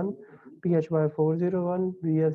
1 PHY 401 BS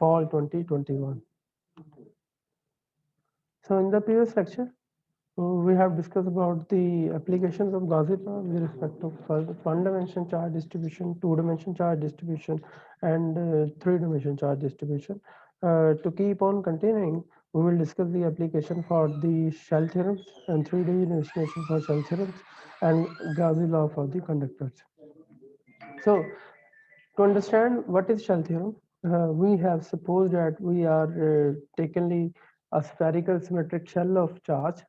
fall 2021. So in the previous lecture we have discussed about the applications of Gaussian law with respect to one-dimension charge distribution, two-dimension charge distribution, and three-dimension charge distribution. To keep on continuing, we will discuss the application for the shell theorems and 3D definition for shell theorems and Gaussian law for the conductors. So, to understand what is shell theorem, we have supposed that we are takenly a spherical symmetric shell of charge.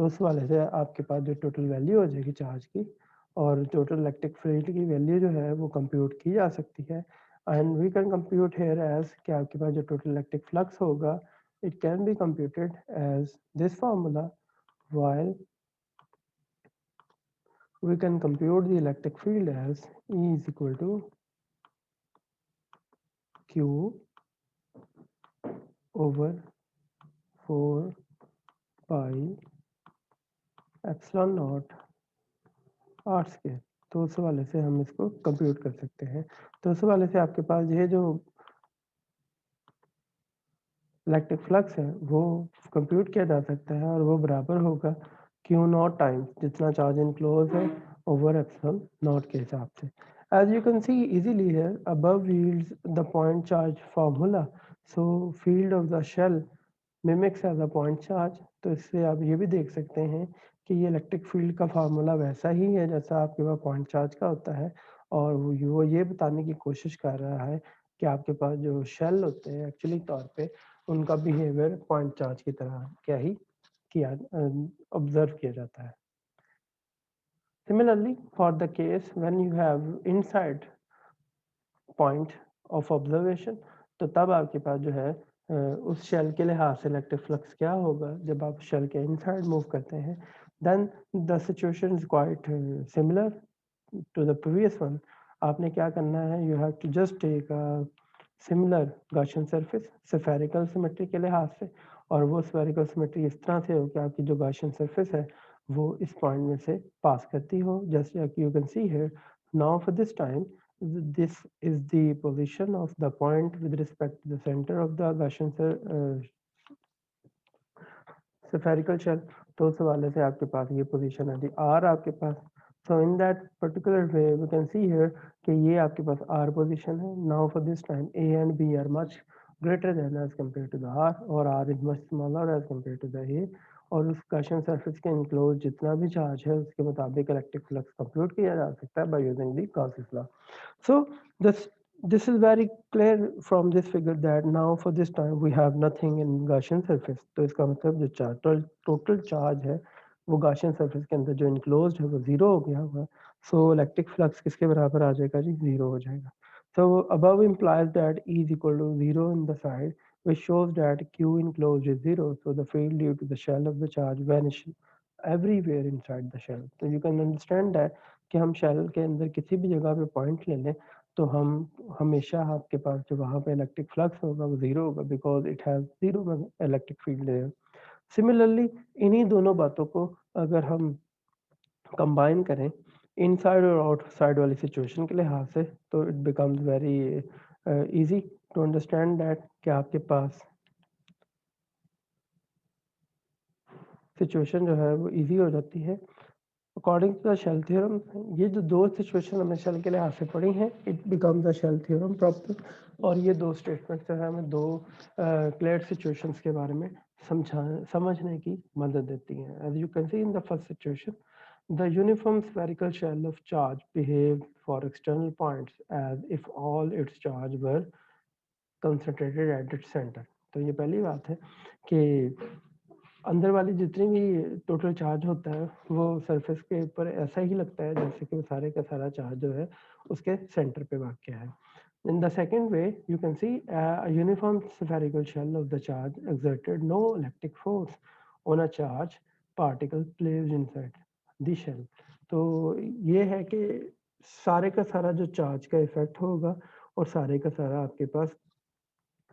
تو اس حوالے سے آپ کے پاس جو total value ہو جائے گی charge کی اور ٹوٹل الیکٹرک فیلڈ کی ویلیو جو ہے وہ کمپیوٹ کی جا سکتی ہے. And we can compute here as کہ آپ کے پاس جو ٹوٹل الیکٹرک فلکس ہوگا it can be computed as this formula while we can compute the electric field as E is equal to Q over 4 pi epsilon naught R square. تو اس حوالے سے ہم اس کو کمپیوٹ کر سکتے ہیں. تو اس حوالے سے آپ کے پاس یہ جو الیکٹرک فلکس ہے وہ کمپیوٹ کیا جا سکتا ہے اور وہ برابر ہوگا Q ناٹ ٹائمس جتنا چارج انکلوز ہے اوور ایپسلون ناٹ کے حساب سے. As you can see easily here above yields the point charge formula, so field of the shell mimics as a point charge. تو اس سے آپ یہ بھی دیکھ سکتے ہیں کہ یہ الیکٹرک فیلڈ کا فارمولا ویسا ہی ہے جیسا آپ کے پاس پوائنٹ چارج کا ہوتا ہے اور وہ یہ بتانے کی کوشش کر رہا ہے کہ آپ کے پاس جو شیل ہوتے ہیں ایکچولی طور پہ ان کا بیہیویئر پوائنٹ چارج کی طرح کیا ہی کیا آبزرو کیا جاتا ہے. Similarly, for the case when you have inside point of observation, تو تب آپ کے پاس جو ہے اس شیل کے لحاظ سے الیکٹرک فلکس کیا ہوگا جب آپ شیل کے انسائڈ موو کرتے ہیں. Then the situation is quite similar to the previous one. آپ نے کیا کرنا ہے, you have to just take a similar Gaussian surface spherical symmetry کے لحاظ سے, اور وہ spherical symmetry اس طرح سے ہو کہ آپ کی جو Gaussian surface ہے وہ اس پوائنٹ میں سے پاس کرتی ہو. Just like you can see here, now for this time this is the position of the point with respect to the center of the Gaussian spherical shell. تو اس حوالے سے آپ کے پاس یہ پوزیشن ہے جی R آپ کے پاس. So in that particular way we can see here کہ یہ آپ کے پاس R position ہے. Now for this time A and B are much greater than as compared to the R, اور R is much smaller as compared to the A. اور اس Gaussian surface کے enclose جتنا بھی چارج ہے اس کے مطابق electric flicks compute کیا جا سکتا ہے by using the Gauss's law. So this is very clear from this figure that now for this time we have nothing in Gaussian surface. تو اس کا مطلب جو ٹوٹل چارج ہے وہ Gaussian surface کے اندر جو انکلوزڈ ہے وہ زیرو ہو گیا ہوگا. سو الیکٹرک فلکس کس کے برابر آ جائے گا جی, زیرو ہو جائے گا. So above implies that E is equal to 0 in the side, which shows that Q enclosed is 0. So the field due to the shell of the charge vanishes everywhere inside the shell. So you can understand that کہ ہم shell کے اندر کسی بھی جگہ پہ point لے لیں تو ہم ہمیشہ آپ کے پاس جو وہاں پہ الیکٹرک فلکس ہوگا وہ زیرو ہوگا because it has zero electric field there. Similarly انہی دونوں باتوں کو اگر ہم کمبائن کریں ان سائڈ اور آؤٹ سائڈ والی سچویشن کے لحاظ سے تو it becomes very easy to understand that کہ آپ کے پاس سچویشن جو ہے وہ ایزی ہو جاتی ہے. According to the shell theorem, یہ جو دو سچویشن ہمیں شیل کے لحاظ سے پڑھی ہیں it becomes the shell theorem proper, اور یہ دو اسٹیٹمنٹس جو ہے ہمیں دو کلیئر سچویشنس کے بارے میں سمجھنے کی مدد دیتی ہیں. As you can see in the first situation, the uniform spherical shell of charge behaved for external points as if all its charge were concentrated at its center. تو یہ پہلی بات ہے کہ اندر والی جتنی بھی ٹوٹل چارج ہوتا ہے وہ سرفیس کے اوپر ایسا ہی لگتا ہے جیسے کہ سارے کا سارا چارج جو ہے اس کے سینٹر پہ واقع ہے. In the second way, you can see a uniform spherical shell of the charge exerted no electric force on a charge particle placed inside the shell. تو یہ ہے کہ سارے کا سارا جو چارج کا ایفیکٹ ہوگا اور سارے کا سارا آپ کے پاس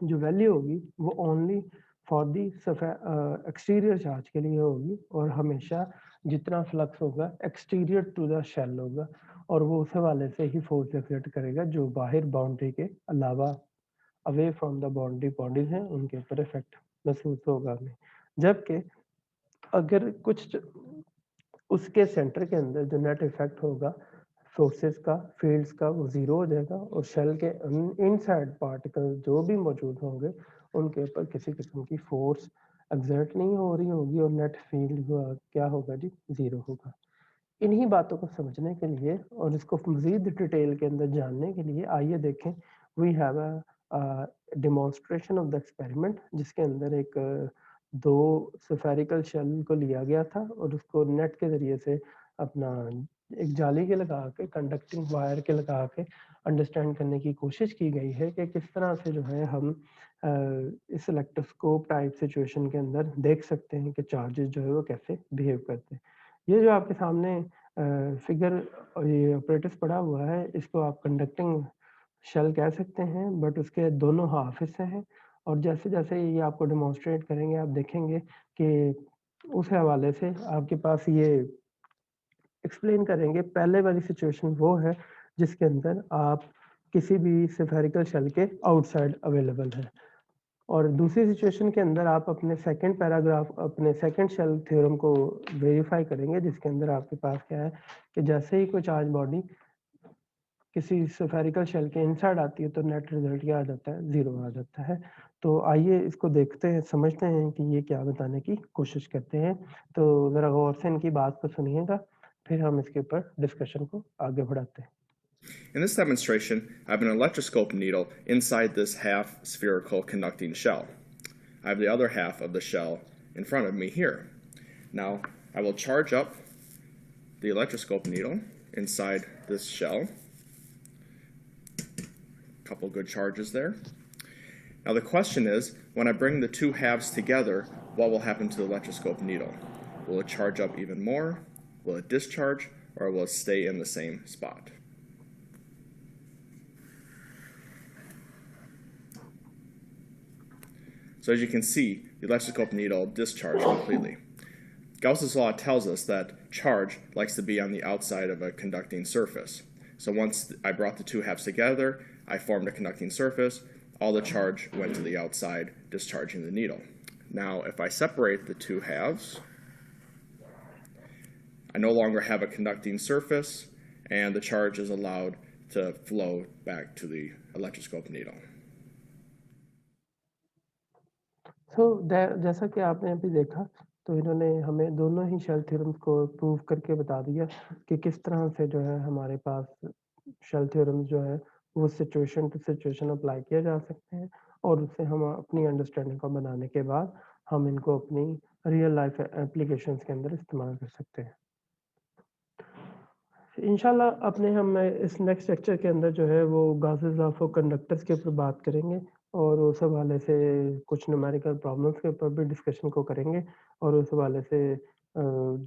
جو ویلیو ہوگی وہ only for the exterior charge کے لیے ہوگی, اور ہمیشہ جتنا فلکس ہوگا ایکسٹیریئر ٹو دا شیل ہوگا, اور وہ اس حوالے سے ہی فورس ایکسرٹ کرے گا جو باہر باؤنڈری کے علاوہ اوے فرام دا باؤنڈریز ہیں ان کے اوپر افیکٹ محسوس ہوگا ہمیں. جبکہ اگر کچھ اس کے سینٹر کے اندر جو نیٹ افیکٹ ہوگا فورسز کا فیلڈز کا وہ زیرو ہو جائے گا, اور شیل کے ان سائڈ پارٹیکل جو بھی موجود ہوں گے ان کے اوپر کسی قسم کی فورس ایگزرٹ نہیں ہو رہی ہوگی, اور نیٹ فیلڈ کیا ہوگا جی, زیرو ہوگا. انہی باتوں کو سمجھنے کے لیے اور اس کو مزید ڈیٹیل کے اندر جاننے کے لیے آئیے دیکھیں we have a demonstration of the experiment, جس کے اندر ایک دو سفیریکل شیل کو لیا گیا تھا اور اس کو نیٹ کے ذریعے سے اپنا ایک جالی کے لگا کے کنڈکٹنگ وائر کے لگا کے انڈرسٹینڈ کرنے کی کوشش کی گئی ہے کہ کس طرح سے جو ہے ہم اس الیکٹروسکوپ ٹائپ سچویشن کے اندر دیکھ سکتے ہیں کہ چارجز جو ہے وہ کیسے بیہیو کرتے ہیں. یہ جو آپ کے سامنے فگر یہ آپریٹس پڑا ہوا ہے اس کو آپ کنڈکٹنگ شیل کہہ سکتے ہیں, بٹ اس کے دونوں ہاف حصے ہیں اور جیسے جیسے یہ آپ کو ڈیمانسٹریٹ کریں گے آپ دیکھیں گے کہ اس حوالے سے آپ کے پاس یہ ایکسپلین کریں گے. پہلے والی سچویشن وہ ہے جس کے اندر آپ کسی بھی سفیریکل شیل کے آؤٹ سائڈ اویلیبل ہے, اور دوسری سچویشن کے اندر آپ اپنے سیکنڈ پیراگراف اپنے سیکنڈ شیل تھیورم کو ویریفائی کریں گے جس کے اندر آپ کے پاس کیا ہے کہ جیسے ہی کوئی چارج باڈی کسی سفیریکل شیل کے انسائڈ آتی ہے تو نیٹ ریزلٹ کیا آ جاتا ہے, زیرو آ جاتا ہے. تو آئیے اس کو دیکھتے ہیں, سمجھتے ہیں کہ یہ کیا بتانے کی کوشش کرتے ہیں. تو ذرا غور سے ان کی بات کو سنیے گا, پھر ہم اس کے اوپر ڈسکشن کو آگے بڑھاتے ہیں. In this demonstration, I have an electroscope needle inside this half spherical conducting shell. I have the other half of the shell in front of me here. Now, I will charge up the electroscope needle inside this shell. A couple good charges there. Now the question is, when I bring the two halves together, what will happen to the electroscope needle? Will it charge up even more? Will it discharge? Or will it stay in the same spot? So as you can see, the electroscope needle discharged completely. Gauss's law tells us that charge likes to be on the outside of a conducting surface. So once I brought the two halves together, I formed a conducting surface. All the charge went to the outside, discharging the needle. Now, if I separate the two halves, I no longer have a conducting surface, and the charge is allowed to flow back to the electroscope needle. جیسا کہ آپ نے ابھی دیکھا تو انہوں نے ہمیں دونوں ہی شیل تھیورمز کو پروف کر کے بتا دیا کہ کس طرح سے جو ہے ہمارے پاس شیل تھیورمز جو ہے وہ سچویشن ٹو سچویشن اپلائی کیا جا سکتے ہیں, اور اس سے ہم اپنی انڈرسٹینڈنگ کو بنانے کے بعد ہم ان کو اپنی ریئل لائف اپلیکیشنز کے اندر استعمال کر سکتے ہیں. انشاءاللہ اپنے ہم اس نیکسٹ لیکچر کے اندر جو ہے وہ گاسز لا آف کنڈکٹرز کے اوپر بات کریں گے, اور اس حوالے سے کچھ نومیریکل پرابلمس کے اوپر بھی ڈسکشن کو کریں گے, اور اس حوالے سے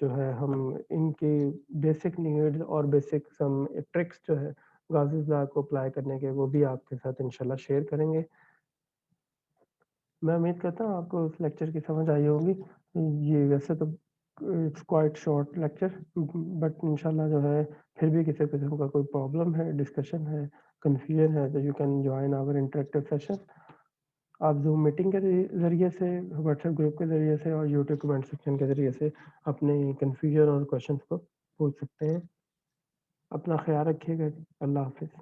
جو ہے ہم ان کی بیسک نیڈز اور بیسک سم ٹرکس جو ہے گاسز لا کو اپلائی کرنے کے وہ بھی آپ کے ساتھ انشاءاللہ شیئر کریں گے. میں امید کرتا ہوں آپ کو اس لیکچر کی سمجھ آئی ہوگی. یہ ویسے تو it's quite short lecture, but انشاءاللہ جو ہے پھر بھی کسی قسم کا کوئی پرابلم ہے, ڈسکشن ہے, کنفیوژن ہے تو you can join our interactive session. آپ زوم میٹنگ کے ذریعے سے, واٹس ایپ گروپ کے ذریعے سے اور یوٹیوب کمنٹ سیکشن کے ذریعے سے اپنے کنفیوژن اور کوشچنس کو پوچھ سکتے ہیں. اپنا خیال رکھیے گا. اللہ حافظ.